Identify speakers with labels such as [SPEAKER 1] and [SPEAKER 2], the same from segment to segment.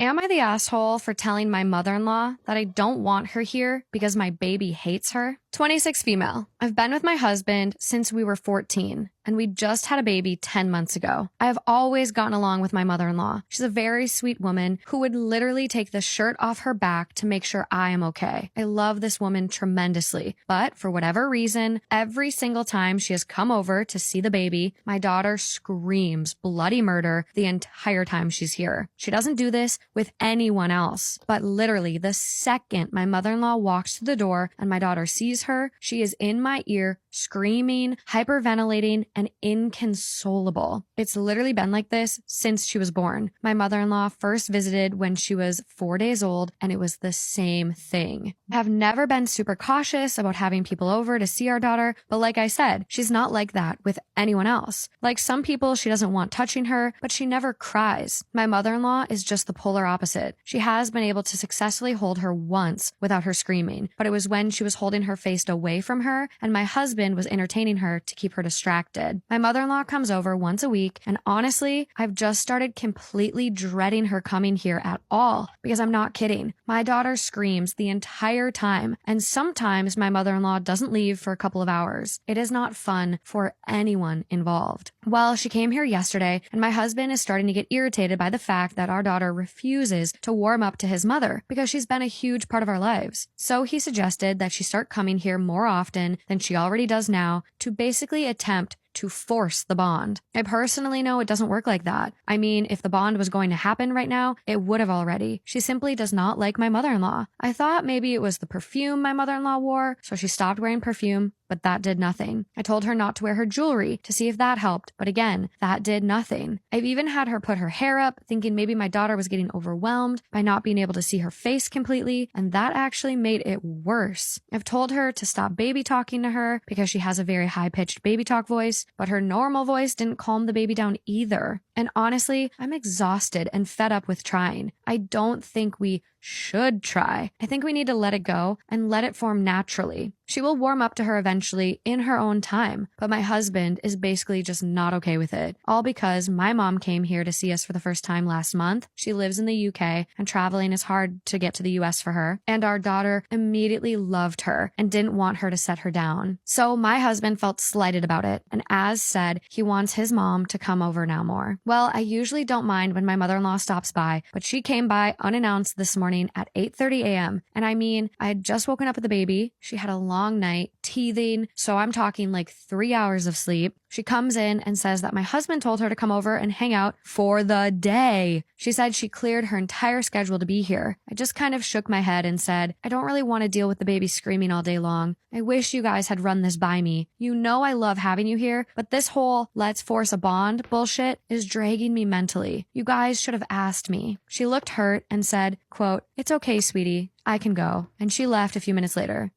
[SPEAKER 1] Am I the asshole for telling my mother-in-law that I don't want her here because my baby hates her? 26 female. I've been with my husband since we were 14, and we just had a baby 10 months ago. I have always gotten along with my mother-in-law. She's a very sweet woman who would literally take the shirt off her back to make sure I am okay. I love this woman tremendously, but for whatever reason, every single time she has come over to see the baby, my daughter screams bloody murder the entire time she's here. She doesn't do this with anyone else, but literally the second my mother-in-law walks through the door and my daughter sees her, she is in my ear screaming, hyperventilating, and inconsolable. It's literally been like this since she was born. My mother-in-law first visited when she was 4 days old, and it was the same thing. I have never been super cautious about having people over to see our daughter, but like I said, she's not like that with anyone else. Like some people, she doesn't want touching her, but she never cries. My mother-in-law is just the polar opposite. She has been able to successfully hold her once without her screaming, but it was when she was holding her face away from her and my husband was entertaining her to keep her distracted. My mother-in-law comes over once a week, and honestly, I've just started completely dreading her coming here at all because I'm not kidding. My daughter screams the entire time, and sometimes my mother-in-law doesn't leave for a couple of hours. It is not fun for anyone involved. Well, she came here yesterday, and my husband is starting to get irritated by the fact that our daughter refuses to warm up to his mother because she's been a huge part of our lives. So he suggested that she start coming here more often than she already does now to basically attempt to force the bond. I personally know it doesn't work like that. I mean, if the bond was going to happen right now, it would have already. She simply does not like my mother-in-law. I thought maybe it was the perfume my mother-in-law wore, so she stopped wearing perfume, but that did nothing. I told her not to wear her jewelry to see if that helped, but again, that did nothing. I've even had her put her hair up, thinking maybe my daughter was getting overwhelmed by not being able to see her face completely, and that actually made it worse. I've told her to stop baby talking to her because she has a very high-pitched baby talk voice, but her normal voice didn't calm the baby down either. And honestly, I'm exhausted and fed up with trying. I don't think we should try. I think we need to let it go and let it form naturally. She will warm up to her eventually in her own time, but my husband is basically just not okay with it. All because my mom came here to see us for the first time last month. She lives in the UK and traveling is hard to get to the US for her. And our daughter immediately loved her and didn't want her to set her down. So my husband felt slighted about it. And as said, he wants his mom to come over now more. Well, I usually don't mind when my mother-in-law stops by, but she came by unannounced this morning at 8:30 a.m. And I mean, I had just woken up with the baby. She had a long night, teething, so I'm talking like 3 hours of sleep. She comes in and says that my husband told her to come over and hang out for the day. She said she cleared her entire schedule to be here. I just kind of shook my head and said, I don't really want to deal with the baby screaming all day long. I wish you guys had run this by me. You know I love having you here, but this whole let's force a bond bullshit is dragging me mentally. You guys should have asked me. She looked hurt and said, quote, "It's okay, sweetie. I can go." And she left a few minutes later.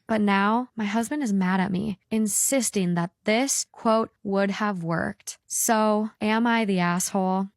[SPEAKER 1] But now my husband is mad at me, insisting that this, quote, would have worked. So am I the asshole?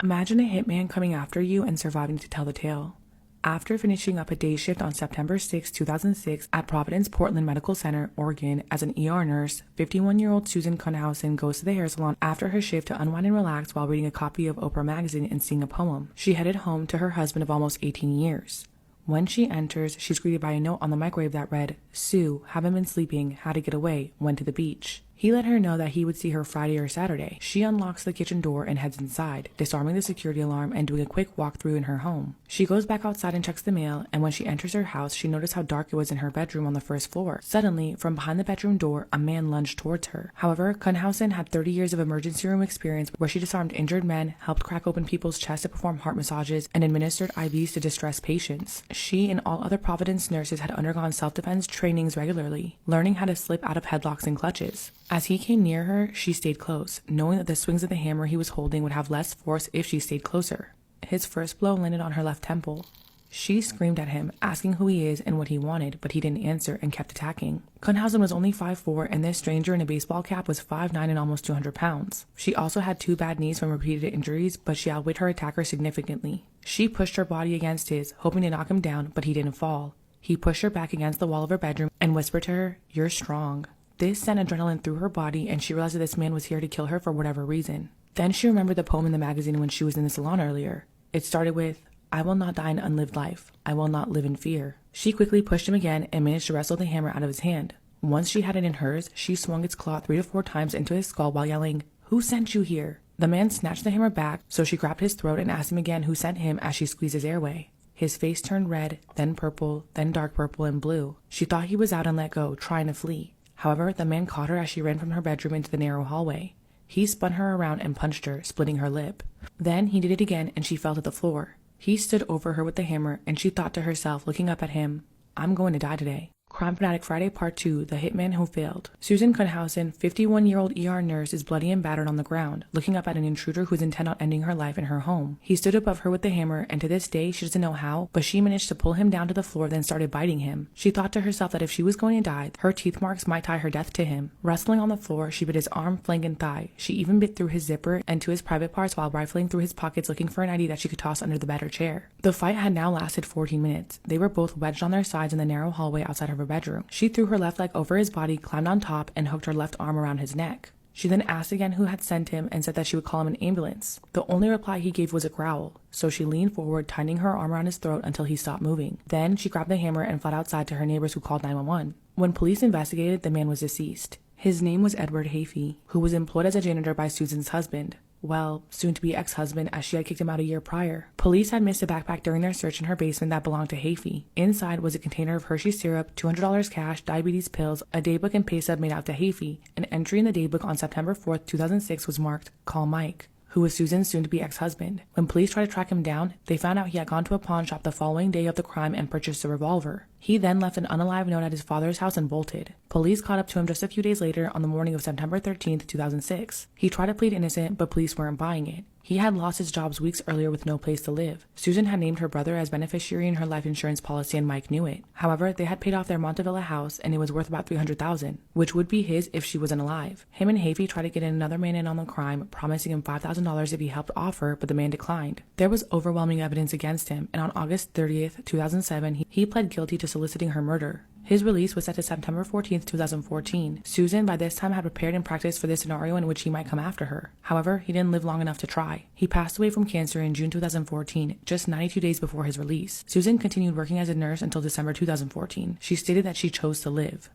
[SPEAKER 2] Imagine a hitman coming after you and surviving to tell the tale. After finishing up a day shift on September 6, 2006 at Providence Portland Medical Center, Oregon as an ER nurse, 51-year-old Susan Kuhnhausen goes to the hair salon after her shift to unwind and relax while reading a copy of Oprah magazine and seeing a poem. She headed home to her husband of almost 18 years. When she enters, she's greeted by a note on the microwave that read, "Sue, haven't been sleeping, had to get away, went to the beach." He let her know that he would see her Friday or Saturday. She unlocks the kitchen door and heads inside, disarming the security alarm and doing a quick walkthrough in her home. She goes back outside and checks the mail, and when she enters her house, she noticed how dark it was in her bedroom on the first floor. Suddenly, from behind the bedroom door, a man lunged towards her. However, Kuhnhausen had 30 years of emergency room experience where she disarmed injured men, helped crack open people's chests to perform heart massages, and administered IVs to distressed patients. She and all other Providence nurses had undergone self-defense trainings regularly, learning how to slip out of headlocks and clutches. As he came near her, she stayed close, knowing that the swings of the hammer he was holding would have less force if she stayed closer. His first blow landed on her left temple. She screamed at him, asking who he is and what he wanted, but he didn't answer and kept attacking. Kuhnhausen was only 5'4", and this stranger in a baseball cap was 5'9" and almost 200 pounds. She also had 2 bad knees from repeated injuries, but she outweighed her attacker significantly. She pushed her body against his, hoping to knock him down, but he didn't fall. He pushed her back against the wall of her bedroom and whispered to her, "You're strong." This sent adrenaline through her body, and she realized that this man was here to kill her for whatever reason. Then she remembered the poem in the magazine when she was in the salon earlier. It started with, "I will not die an unlived life. I will not live in fear." She quickly pushed him again and managed to wrestle the hammer out of his hand. Once she had it in hers, she swung its claw 3 to 4 times into his skull while yelling, "Who sent you here?" The man snatched the hammer back, so she grabbed his throat and asked him again who sent him as she squeezed his airway. His face turned red, then purple, then dark purple and blue. She thought he was out and let go, trying to flee. However, the man caught her as she ran from her bedroom into the narrow hallway. He spun her around and punched her, splitting her lip. Then he did it again and she fell to the floor. He stood over her with the hammer and she thought to herself, looking up at him, "I'm going to die today." Crime Fanatic Friday Part 2, The Hitman Who Failed. Susan Kuhnhausen, 51-year-old ER nurse, is bloody and battered on the ground, looking up at an intruder who's intent on ending her life in her home. He stood above her with the hammer, and to this day, she doesn't know how, but she managed to pull him down to the floor, then started biting him. She thought to herself that if she was going to die, her teeth marks might tie her death to him. Wrestling on the floor, she bit his arm, flank, and thigh. She even bit through his zipper and to his private parts while rifling through his pockets looking for an ID that she could toss under the bed or chair. The fight had now lasted 14 minutes. They were both wedged on their sides in the narrow hallway outside of her bedroom. She threw her left leg over his body, climbed on top, and hooked her left arm around his neck. She then asked again who had sent him and said that she would call him an ambulance. The only reply he gave was a growl, so she leaned forward, tightening her arm around his throat until he stopped moving. Then she grabbed the hammer and fled outside to her neighbors who called 911. When police investigated, the man was deceased. His name was Edward Hafey, who was employed as a janitor by Susan's husband. Well, soon-to-be ex-husband, as she had kicked him out a year prior. Police had missed a backpack during their search in her basement that belonged to Hafey. Inside was a container of Hershey syrup, $200 cash, diabetes pills, a daybook and pay stub made out to Hafey. An entry in the daybook on September 4th, 2006 was marked, "Call Mike," who was Susan's soon-to-be ex-husband. When police tried to track him down, they found out he had gone to a pawn shop the following day of the crime and purchased a revolver. He then left an unalive note at his father's house and bolted. Police caught up to him just a few days later on the morning of September 13th, 2006. He tried to plead innocent, but police weren't buying it. He had lost his jobs weeks earlier with no place to live. Susan had named her brother as beneficiary in her life insurance policy and Mike knew it. However, they had paid off their Montevilla house and it was worth about $300,000, which would be his if she wasn't alive. Him and Hafey tried to get another man in on the crime, promising him $5,000 if he helped offer, but the man declined. There was overwhelming evidence against him, and on August 30th, 2007, he pled guilty to soliciting her murder. His release was set to September 14th, 2014. Susan, by this time, had prepared and practiced for this scenario in which he might come after her. However, he didn't live long enough to try. He passed away from cancer in June 2014, just 92 days before his release. Susan continued working as a nurse until December 2014. She stated that she chose to live.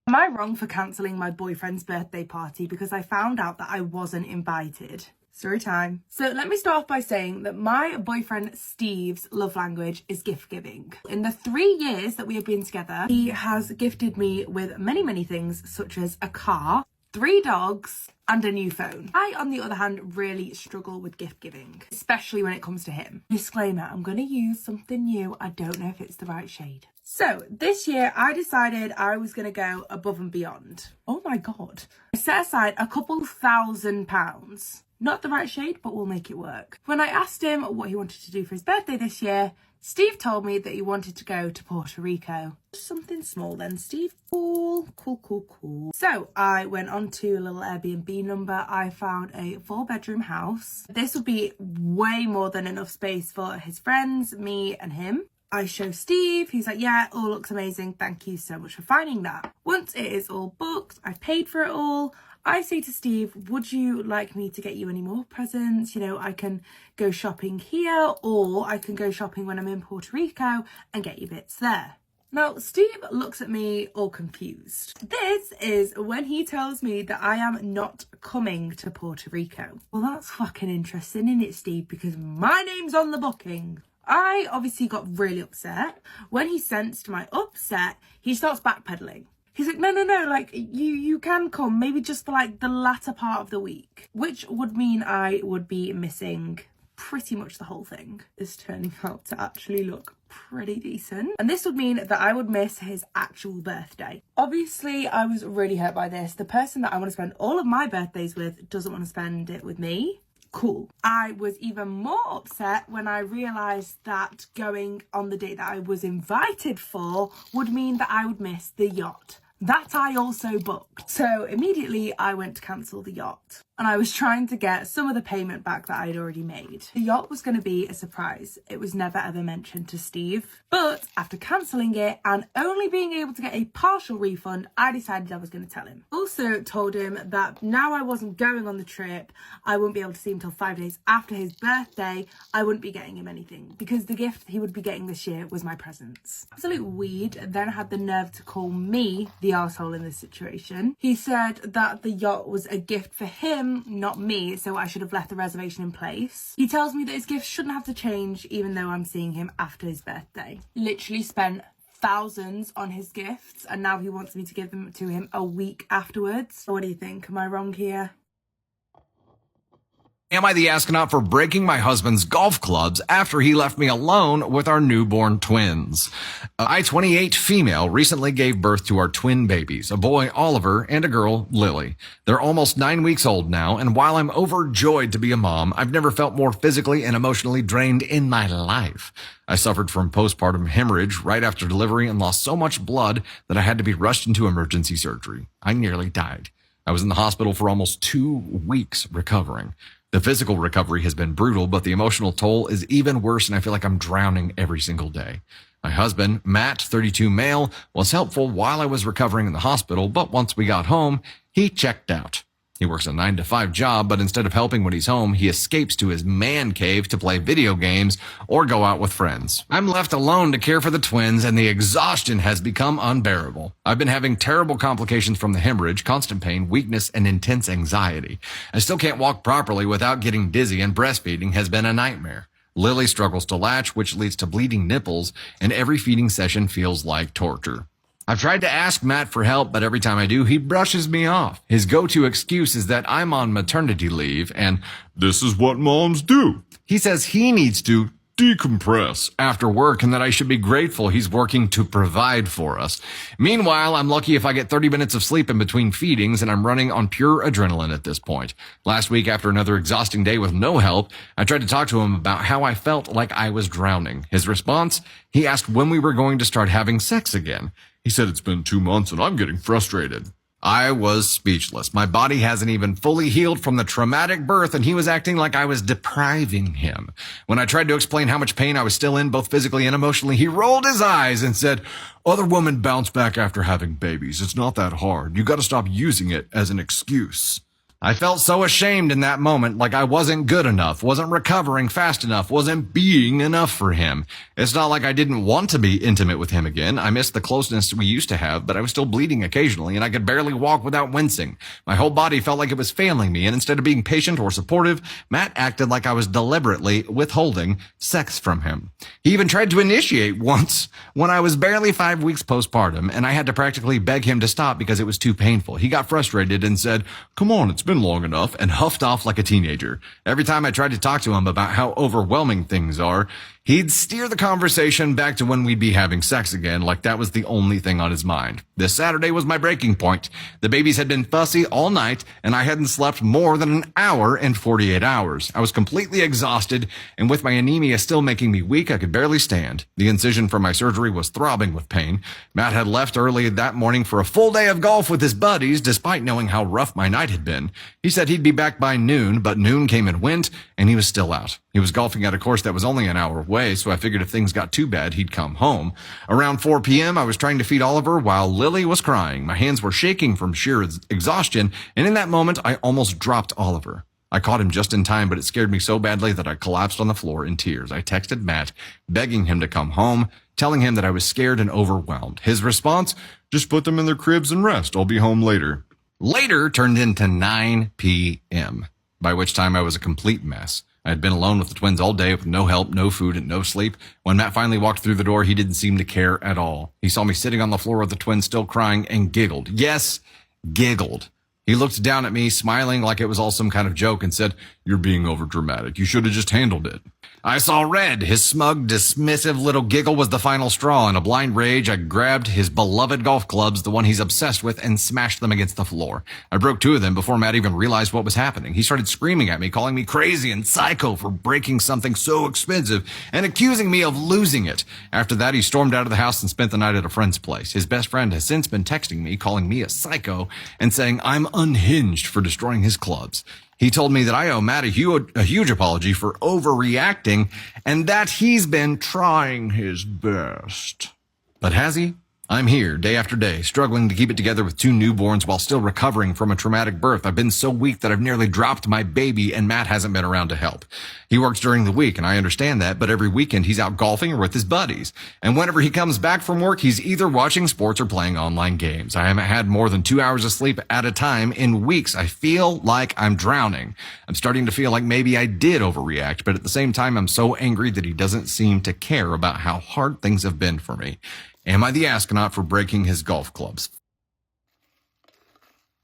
[SPEAKER 3] Am I wrong for cancelling my boyfriend's birthday party because I found out that I wasn't invited? Story time. So let me start off by saying that my boyfriend Steve's love language is gift giving. In the 3 years that we have been together, he has gifted me with many things such as a car, 3 dogs, and a new phone. I, on the other hand, really struggle with gift giving, especially when it comes to him. Disclaimer, I'm going to use something new. I don't know if it's the right shade. So this year I decided I was going to go above and beyond. Oh my God. I set aside a couple £1,000. Not the right shade, but we'll make it work. When I asked him what he wanted to do for his birthday this year, Steve told me that he wanted to go to Puerto Rico. Something small then, Steve. Cool. So I went on to a little Airbnb number. I found a 4-bedroom house. This would be way more than enough space for his friends, me and him. I show Steve, he's like, yeah, all looks amazing. Thank you so much for finding that. Once it is all booked, I've paid for it all. I say to Steve, would you like me to get you any more presents? You know, I can go shopping here or I can go shopping when I'm in Puerto Rico and get you bits there. Now, Steve looks at me all confused. This is when he tells me that I am not coming to Puerto Rico. Well, that's fucking interesting, isn't it, Steve? Because my name's on the booking. I obviously got really upset. When he sensed my upset, he starts backpedaling. He's like, no, like, you can come, maybe just for, like, the latter part of the week. Which would mean I would be missing pretty much the whole thing. It's turning out to actually look pretty decent. And this would mean that I would miss his actual birthday. Obviously, I was really hurt by this. The person that I want to spend all of my birthdays with doesn't want to spend it with me. Cool. I was even more upset when I realised that going on the date that I was invited for would mean that I would miss the yacht. That I also booked. So immediately I went to cancel the yacht. and I was trying to get some of the payment back that I'd already made. The yacht was going to be a surprise. It was never ever mentioned to Steve. But after cancelling it and only being able to get a partial refund, I decided I was going to tell him. Also told him that now I wasn't going on the trip, I wouldn't be able to see him until 5 days after his birthday. I wouldn't be getting him anything because the gift he would be getting this year was my presents. Absolute weed then had the nerve to call me the arsehole in this situation. He said that the yacht was a gift for him, not me, so I should have left the reservation in place. He tells me that his gift shouldn't have to change even though I'm seeing him after his birthday. Literally spent thousands on his gifts and now he wants me to give them to him a week afterwards. What do you think? Am I wrong here?
[SPEAKER 4] Am I the astronaut for breaking my husband's golf clubs after he left me alone with our newborn twins? I, 28 female, recently gave birth to our twin babies, a boy, Oliver, and a girl, Lily. They're almost 9 weeks old now, and while I'm overjoyed to be a mom, I've never felt more physically and emotionally drained in my life. I suffered from postpartum hemorrhage right after delivery and lost so much blood that I had to be rushed into emergency surgery. I nearly died. I was in the hospital for almost 2 weeks recovering. The physical recovery has been brutal, but the emotional toll is even worse, and I feel like I'm drowning every single day. My husband, Matt, 32 male, was helpful while I was recovering in the hospital, but once we got home, he checked out. He works a 9-to-5 job, but instead of helping when he's home, he escapes to his man cave to play video games or go out with friends. I'm left alone to care for the twins, and the exhaustion has become unbearable. I've been having terrible complications from the hemorrhage, constant pain, weakness, and intense anxiety. I still can't walk properly without getting dizzy, and breastfeeding has been a nightmare. Lily struggles to latch, which leads to bleeding nipples, and every feeding session feels like torture. I've tried to ask Matt for help, but every time I do, he brushes me off. His go-to excuse is that I'm on maternity leave, and this is what moms do. He says he needs to decompress after work and that I should be grateful he's working to provide for us. Meanwhile, I'm lucky if I get 30 minutes of sleep in between feedings, and I'm running on pure adrenaline at this point. Last week, after another exhausting day with no help, I tried to talk to him about how I felt like I was drowning. His response? He asked when we were going to start having sex again. He said it's been 2 months and I'm getting frustrated. I was speechless. My body hasn't even fully healed from the traumatic birth, and he was acting like I was depriving him. When I tried to explain how much pain I was still in, both physically and emotionally, he rolled his eyes and said, "Other women bounce back after having babies. It's not that hard. You got to stop using it as an excuse." I felt so ashamed in that moment, like I wasn't good enough, wasn't recovering fast enough, wasn't being enough for him. It's not like I didn't want to be intimate with him again. I missed the closeness we used to have, but I was still bleeding occasionally, and I could barely walk without wincing. My whole body felt like it was failing me, and instead of being patient or supportive, Matt acted like I was deliberately withholding sex from him. He even tried to initiate once when I was barely 5 weeks postpartum, and I had to practically beg him to stop because it was too painful. He got frustrated and said, "Come on, it's been long enough," and huffed off like a teenager. Every time I tried to talk to him about how overwhelming things are, he'd steer the conversation back to when we'd be having sex again, like that was the only thing on his mind. This Saturday was my breaking point. The babies had been fussy all night, and I hadn't slept more than an hour in 48 hours. I was completely exhausted, and with my anemia still making me weak, I could barely stand. The incision from my surgery was throbbing with pain. Matt had left early that morning for a full day of golf with his buddies, despite knowing how rough my night had been. He said he'd be back by noon, but noon came and went, and he was still out. He was golfing at a course that was only an hour away, so I figured if things got too bad, he'd come home. Around 4 p.m., I was trying to feed Oliver while Lily was crying. My hands were shaking from sheer exhaustion, and in that moment, I almost dropped Oliver. I caught him just in time, but it scared me so badly that I collapsed on the floor in tears. I texted Matt, begging him to come home, telling him that I was scared and overwhelmed. His response, "Just put them in their cribs and rest. I'll be home later." Later turned into 9 p.m., by which time I was a complete mess. I had been alone with the twins all day with no help, no food, and no sleep. When Matt finally walked through the door, he didn't seem to care at all. He saw me sitting on the floor with the twins still crying and giggled. Yes, giggled. He looked down at me, smiling like it was all some kind of joke, and said, "You're being overdramatic. You should have just handled it." I saw red. His smug, dismissive little giggle was the final straw. In a blind rage, I grabbed his beloved golf clubs, the one he's obsessed with, and smashed them against the floor. I broke two of them before Matt even realized what was happening. He started screaming at me, calling me crazy and psycho for breaking something so expensive and accusing me of losing it. After that, he stormed out of the house and spent the night at a friend's place. His best friend has since been texting me, calling me a psycho and saying I'm unhinged for destroying his clubs. He told me that I owe Matt a huge apology for overreacting and that he's been trying his best. But has he? I'm here day after day, struggling to keep it together with two newborns while still recovering from a traumatic birth. I've been so weak that I've nearly dropped my baby and Matt hasn't been around to help. He works during the week and I understand that, but every weekend he's out golfing or with his buddies. And whenever he comes back from work, he's either watching sports or playing online games. I haven't had more than 2 hours of sleep at a time in weeks. I feel like I'm drowning. I'm starting to feel like maybe I did overreact, but at the same time, I'm so angry that he doesn't seem to care about how hard things have been for me. Am I the astronaut for breaking his golf clubs?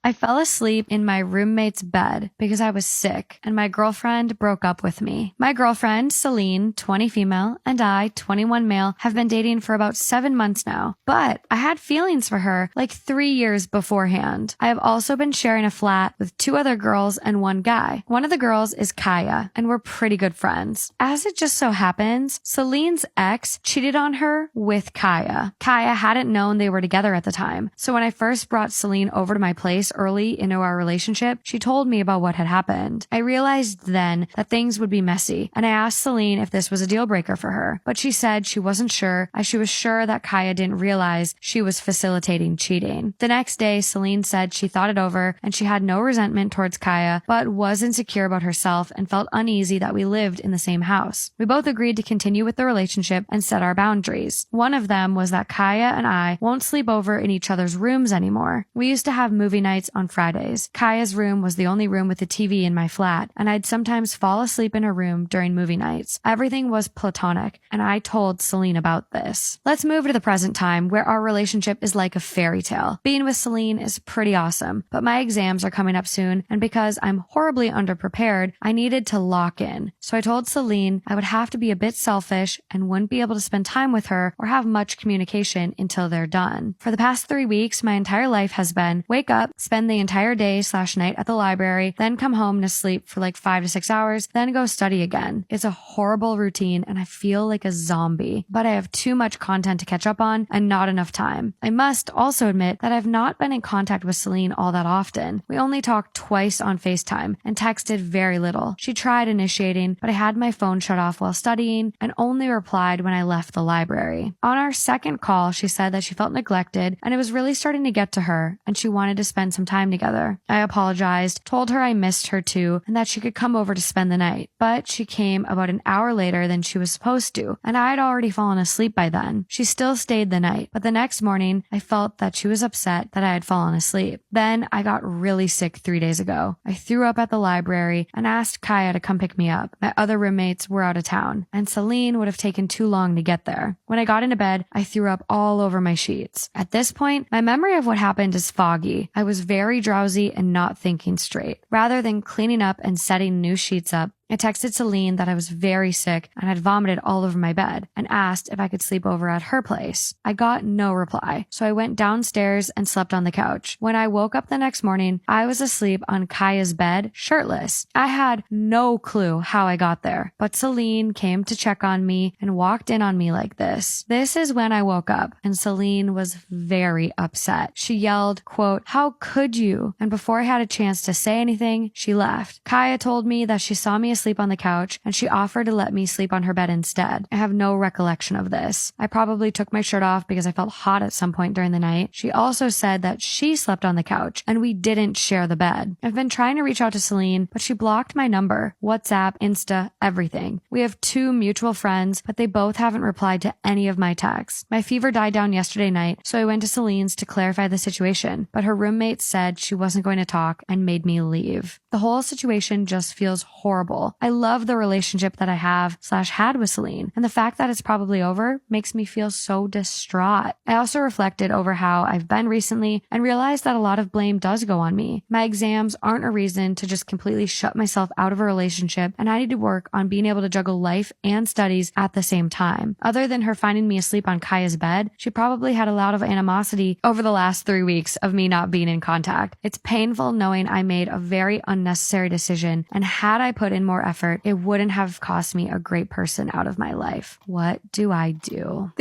[SPEAKER 1] I fell asleep in my roommate's bed because I was sick and my girlfriend broke up with me. My girlfriend, Celine, 20 female, and I, 21 male, have been dating for about 7 months now, but I had feelings for her like 3 years beforehand. I have also been sharing a flat with 2 other girls and 1 guy. One of the girls is Kaya, and we're pretty good friends. As it just so happens, Celine's ex cheated on her with Kaya. Kaya hadn't known they were together at the time, so when I first brought Celine over to my place early into our relationship, she told me about what had happened. I realized then that things would be messy, and I asked Celine if this was a deal breaker for her, but she said she wasn't sure, as she was sure that Kaya didn't realize she was facilitating cheating. The next day, Celine said she thought it over and she had no resentment towards Kaya, but was insecure about herself and felt uneasy that we lived in the same house. We both agreed to continue with the relationship and set our boundaries. One of them was that Kaya and I won't sleep over in each other's rooms anymore. We used to have movie nights on Fridays. Kaya's room was the only room with a TV in my flat, and I'd sometimes fall asleep in her room during movie nights. Everything was platonic, and I told Celine about this. Let's move to the present time, where our relationship is like a fairy tale. Being with Celine is pretty awesome, but my exams are coming up soon, and because I'm horribly underprepared, I needed to lock in. So I told Celine I would have to be a bit selfish and wouldn't be able to spend time with her or have much communication until they're done. For the past 3 weeks, my entire life has been wake up, spend the entire day/night at the library, then come home to sleep for like 5 to 6 hours, then go study again. It's a horrible routine and I feel like a zombie, but I have too much content to catch up on and not enough time. I must also admit that I've not been in contact with Celine all that often. We only talked twice on FaceTime and texted very little. She tried initiating, but I had my phone shut off while studying and only replied when I left the library. On our second call, she said that she felt neglected and it was really starting to get to her and she wanted to spend some time together. I apologized, told her I missed her too, and that she could come over to spend the night. But she came about an hour later than she was supposed to, and I had already fallen asleep by then. She still stayed the night, but the next morning, I felt that she was upset that I had fallen asleep. Then I got really sick 3 days ago. I threw up at the library and asked Kaya to come pick me up. My other roommates were out of town, and Celine would have taken too long to get there. When I got into bed, I threw up all over my sheets. At this point, my memory of what happened is foggy. I was very drowsy and not thinking straight. Rather than cleaning up and setting new sheets up, I texted Celine that I was very sick and had vomited all over my bed and asked if I could sleep over at her place. I got no reply, so I went downstairs and slept on the couch. When I woke up the next morning, I was asleep on Kaya's bed, shirtless. I had no clue how I got there, but Celine came to check on me and walked in on me like this. This is when I woke up, and Celine was very upset. She yelled, quote, "How could you?" And before I had a chance to say anything, she left. Kaya told me that she saw me asleep on the couch and she offered to let me sleep on her bed instead. I have no recollection of this. I probably took my shirt off because I felt hot at some point during the night. She also said that she slept on the couch and we didn't share the bed. I've been trying to reach out to Celine, but she blocked my number, WhatsApp, Insta, everything. We have 2 mutual friends, but they both haven't replied to any of my texts. My fever died down yesterday night, so I went to Celine's to clarify the situation, but her roommate said she wasn't going to talk and made me leave. The whole situation just feels horrible. people. I love the relationship that I have/had with Celine, and the fact that it's probably over makes me feel so distraught. I also reflected over how I've been recently and realized that a lot of blame does go on me. My exams aren't a reason to just completely shut myself out of a relationship, and I need to work on being able to juggle life and studies at the same time. Other than her finding me asleep on Kaya's bed, she probably had a lot of animosity over the last 3 weeks of me not being in contact. It's painful knowing I made a very unnecessary decision, and had I put in more effort, it wouldn't have cost me a great person out of my life. What do I do?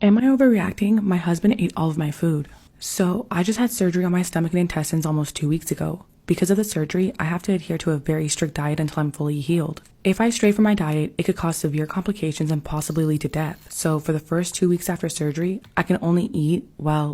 [SPEAKER 2] Am I overreacting? My husband ate all of my food. So I just had surgery on my stomach and intestines almost 2 weeks ago. Because of the surgery, I have to adhere to a very strict diet until I'm fully healed. If I stray from my diet, it could cause severe complications and possibly lead to death. So for the first 2 weeks after surgery, I can only eat,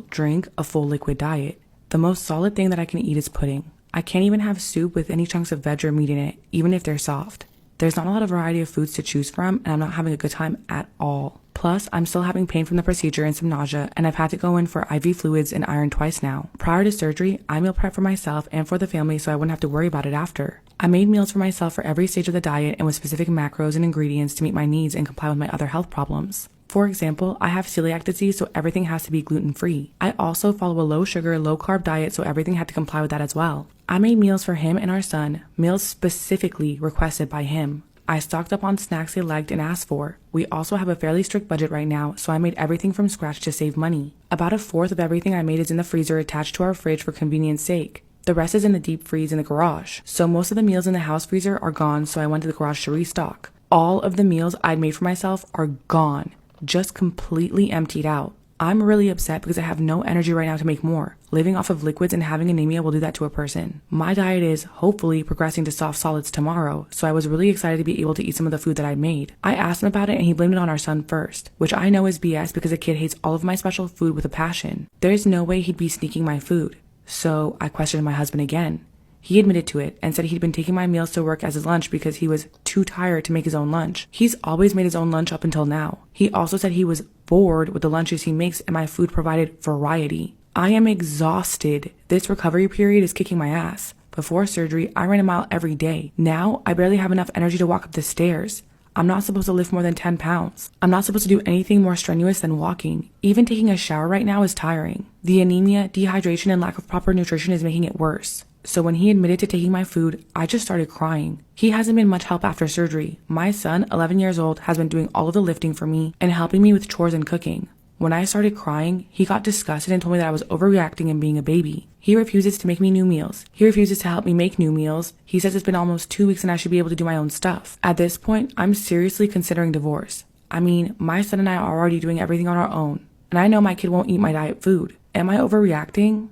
[SPEAKER 2] drink a full liquid diet. The most solid thing that I can eat is pudding. I can't even have soup with any chunks of veg or meat in it, even if they're soft. There's not a lot of variety of foods to choose from, and I'm not having a good time at all. Plus, I'm still having pain from the procedure and some nausea, and I've had to go in for IV fluids and iron twice now. Prior to surgery, I meal prep for myself and for the family so I wouldn't have to worry about it after. I made meals for myself for every stage of the diet and with specific macros and ingredients to meet my needs and comply with my other health problems. For example, I have celiac disease, so everything has to be gluten-free. I also follow a low-sugar, low-carb diet, so everything had to comply with that as well. I made meals for him and our son, meals specifically requested by him. I stocked up on snacks they liked and asked for. We also have a fairly strict budget right now, so I made everything from scratch to save money. About a fourth of everything I made is in the freezer attached to our fridge for convenience sake. The rest is in the deep freeze in the garage. So most of the meals in the house freezer are gone, so I went to the garage to restock. All of the meals I'd made for myself are gone. Just completely emptied out. I'm really upset because I have no energy right now to make more. Living off of liquids and having anemia will do that to a person. My diet is hopefully progressing to soft solids tomorrow, so I was really excited to be able to eat some of the food that I'd made. I asked him about it and he blamed it on our son first, which I know is BS because the kid hates all of my special food with a passion. There's no way he'd be sneaking my food. So I questioned my husband again. He admitted to it and said he'd been taking my meals to work as his lunch because he was too tired to make his own lunch. He's always made his own lunch up until now. He also said he was bored with the lunches he makes and my food provided variety. I am exhausted. This recovery period is kicking my ass. Before surgery, I ran a mile every day. Now, I barely have enough energy to walk up the stairs. I'm not supposed to lift more than 10 pounds. I'm not supposed to do anything more strenuous than walking. Even taking a shower right now is tiring. The anemia, dehydration, and lack of proper nutrition is making it worse. So when he admitted to taking my food, I just started crying. He hasn't been much help after surgery. My son, 11 years old, has been doing all of the lifting for me and helping me with chores and cooking. When I started crying, he got disgusted and told me that I was overreacting and being a baby. He refuses to make me new meals. He refuses to help me make new meals. He says it's been almost 2 weeks and I should be able to do my own stuff. At this point, I'm seriously considering divorce. I mean, my son and I are already doing everything on our own. And I know my kid won't eat my diet food. Am I overreacting?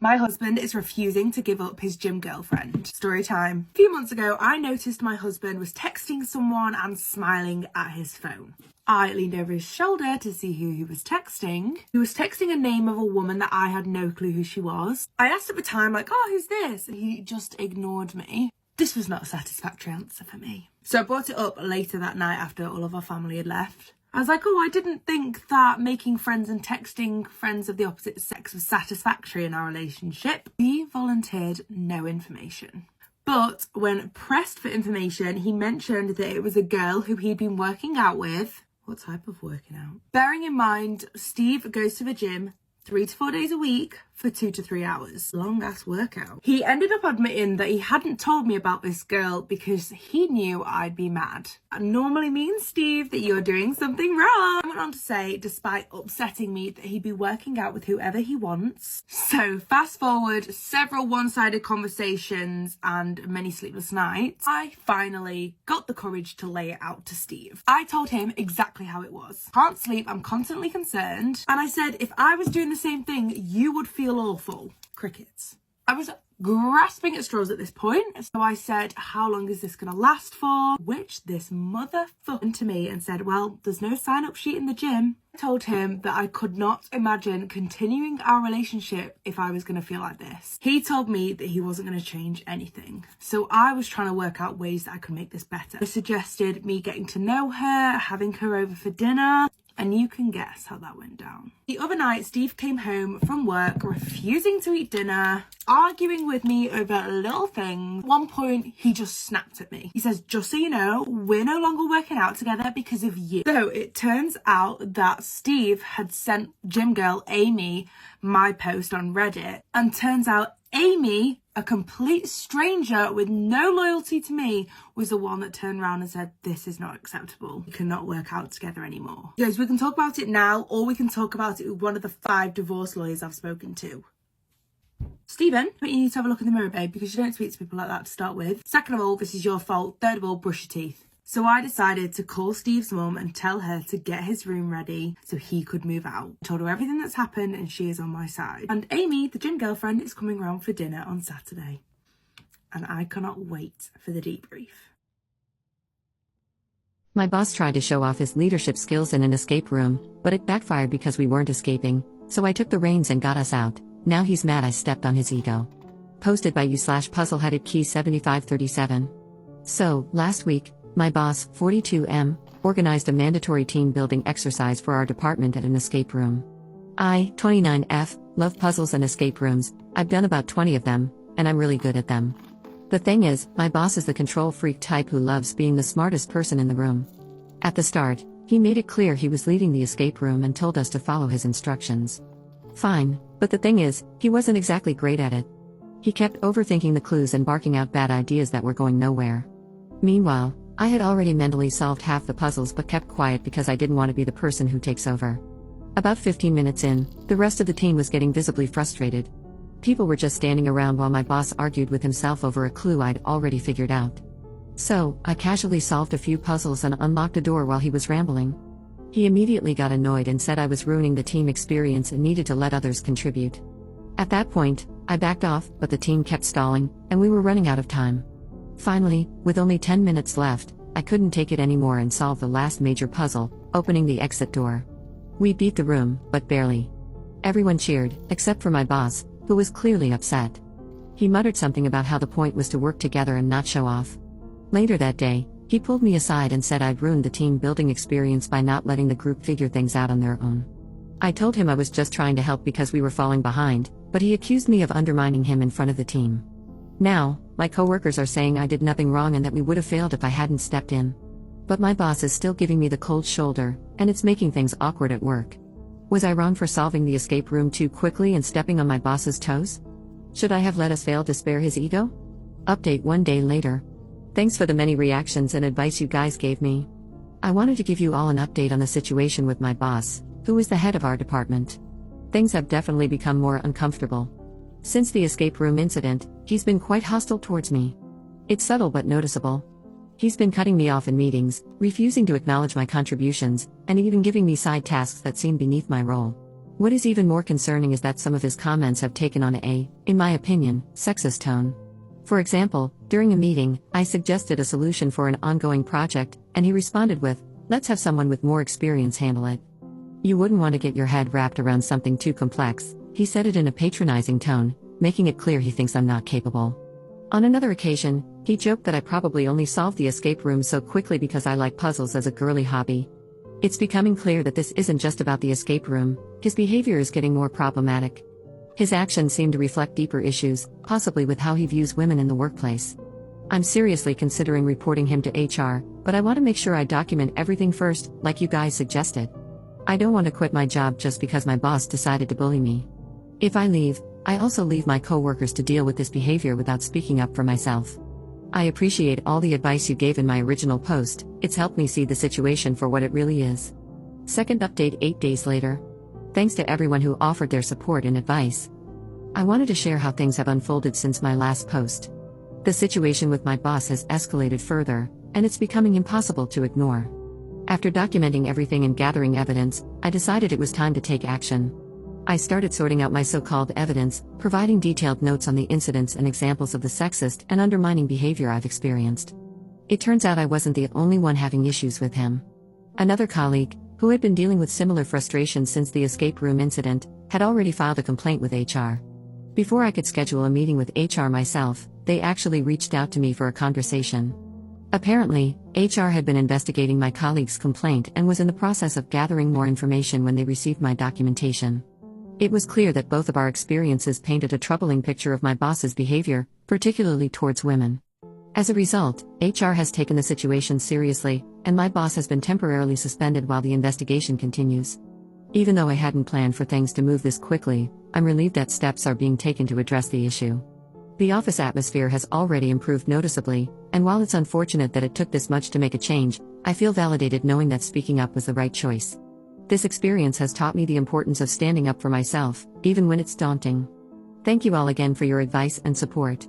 [SPEAKER 3] My husband is refusing to give up his gym girlfriend. Story time. A few months ago, I noticed my husband was texting someone and smiling at his phone. I leaned over his shoulder to see who he was texting. He was texting a name of a woman that I had no clue who she was. I asked at the time, who's this? And he just ignored me. This was not a satisfactory answer for me. So I brought it up later that night after all of our family had left. I was like, I didn't think that making friends and texting friends of the opposite sex was satisfactory in our relationship. He volunteered no information. But when pressed for information, he mentioned that it was a girl who he'd been working out with. What type of working out? Bearing in mind, Steve goes to the gym 3 to 4 days a week for 2 to 3 hours. Long ass workout. He ended up admitting that he hadn't told me about this girl because he knew I'd be mad. That normally means, Steve, that you're doing something wrong. He went on to say, despite upsetting me, that he'd be working out with whoever he wants. So fast forward several one-sided conversations and many sleepless nights, I finally got the courage to lay it out to Steve. I told him exactly how it was. Can't sleep, I'm constantly concerned. And I said, if I was doing the same thing, you would feel awful. Crickets. I was grasping at straws at this point, so I said, how long is this gonna last for? Which this motherfucker to me and said, well, there's no sign-up sheet in the gym. I told him that I could not imagine continuing our relationship if I was gonna feel like this. He told me that he wasn't gonna change anything. So I was trying to work out ways that I could make this better. I suggested me getting to know her, having her over for dinner. And you can guess how that went down. The other night, Steve came home from work refusing to eat dinner, arguing with me over little things. At one point, he just snapped at me. He says, just so you know, we're no longer working out together because of you. So it turns out that Steve had sent gym girl Amy my post on Reddit, and turns out Amy, a complete stranger with no loyalty to me, was the one that turned around and said, this is not acceptable. We cannot work out together anymore. Guys, we can talk about it now, or we can talk about it with one of the 5 divorce lawyers I've spoken to. Stephen, you need to have a look in the mirror, babe, because you don't speak to people like that to start with. Second of all, this is your fault. Third of all, brush your teeth. So I decided to call Steve's mum and tell her to get his room ready so he could move out. I told her everything that's happened and she is on my side. And Amy, the gym girlfriend, is coming round for dinner on Saturday. And I cannot wait for the debrief.
[SPEAKER 5] My boss tried to show off his leadership skills in an escape room, but it backfired because we weren't escaping, so I took the reins and got us out. Now he's mad I stepped on his ego. Posted by you/puzzleheaded key 7537. So, last week, my boss, 42M, organized a mandatory team building exercise for our department at an escape room. I, 29F, love puzzles and escape rooms. I've done about 20 of them, and I'm really good at them. The thing is, my boss is the control freak type who loves being the smartest person in the room. At the start, he made it clear he was leading the escape room and told us to follow his instructions. Fine, but the thing is, he wasn't exactly great at it. He kept overthinking the clues and barking out bad ideas that were going nowhere. Meanwhile, I had already mentally solved half the puzzles but kept quiet because I didn't want to be the person who takes over. About 15 minutes in, the rest of the team was getting visibly frustrated. People were just standing around while my boss argued with himself over a clue I'd already figured out. So, I casually solved a few puzzles and unlocked a door while he was rambling. He immediately got annoyed and said I was ruining the team experience and needed to let others contribute. At that point, I backed off, but the team kept stalling, and we were running out of time. Finally, with only 10 minutes left, I couldn't take it anymore and solved the last major puzzle, opening the exit door. We beat the room, but barely. Everyone cheered, except for my boss, who was clearly upset. He muttered something about how the point was to work together and not show off. Later that day, he pulled me aside and said I'd ruined the team building experience by not letting the group figure things out on their own. I told him I was just trying to help because we were falling behind, but he accused me of undermining him in front of the team. Now, my coworkers are saying I did nothing wrong and that we would have failed if I hadn't stepped in. But my boss is still giving me the cold shoulder, and it's making things awkward at work. Was I wrong for solving the escape room too quickly and stepping on my boss's toes? Should I have let us fail to spare his ego? Update 1 day later. Thanks for the many reactions and advice you guys gave me. I wanted to give you all an update on the situation with my boss, who is the head of our department. Things have definitely become more uncomfortable. Since the escape room incident, he's been quite hostile towards me. It's subtle but noticeable. He's been cutting me off in meetings, refusing to acknowledge my contributions, and even giving me side tasks that seem beneath my role. What is even more concerning is that some of his comments have taken on in my opinion, sexist tone. For example, during a meeting, I suggested a solution for an ongoing project, and he responded with, "Let's have someone with more experience handle it." You wouldn't want to get your head wrapped around something too complex. He said it in a patronizing tone, making it clear he thinks I'm not capable. On another occasion, he joked that I probably only solved the escape room so quickly because I like puzzles as a girly hobby. It's becoming clear that this isn't just about the escape room. His behavior is getting more problematic. His actions seem to reflect deeper issues, possibly with how he views women in the workplace. I'm seriously considering reporting him to HR, but I want to make sure I document everything first, like you guys suggested. I don't want to quit my job just because my boss decided to bully me. If I leave, I also leave my coworkers to deal with this behavior without speaking up for myself. I appreciate all the advice you gave in my original post. It's helped me see the situation for what it really is. Second update 8 days later. Thanks to everyone who offered their support and advice. I wanted to share how things have unfolded since my last post. The situation with my boss has escalated further, and it's becoming impossible to ignore. After documenting everything and gathering evidence, I decided it was time to take action. I started sorting out my so-called evidence, providing detailed notes on the incidents and examples of the sexist and undermining behavior I've experienced. It turns out I wasn't the only one having issues with him. Another colleague, who had been dealing with similar frustrations since the escape room incident, had already filed a complaint with HR. Before I could schedule a meeting with HR myself, they actually reached out to me for a conversation. Apparently, HR had been investigating my colleague's complaint and was in the process of gathering more information when they received my documentation. It was clear that both of our experiences painted a troubling picture of my boss's behavior, particularly towards women. As a result, HR has taken the situation seriously, and my boss has been temporarily suspended while the investigation continues. Even though I hadn't planned for things to move this quickly, I'm relieved that steps are being taken to address the issue. The office atmosphere has already improved noticeably, and while it's unfortunate that it took this much to make a change, I feel validated knowing that speaking up was the right choice. This experience has taught me the importance of standing up for myself, even when it's daunting. Thank you all again for your advice and support.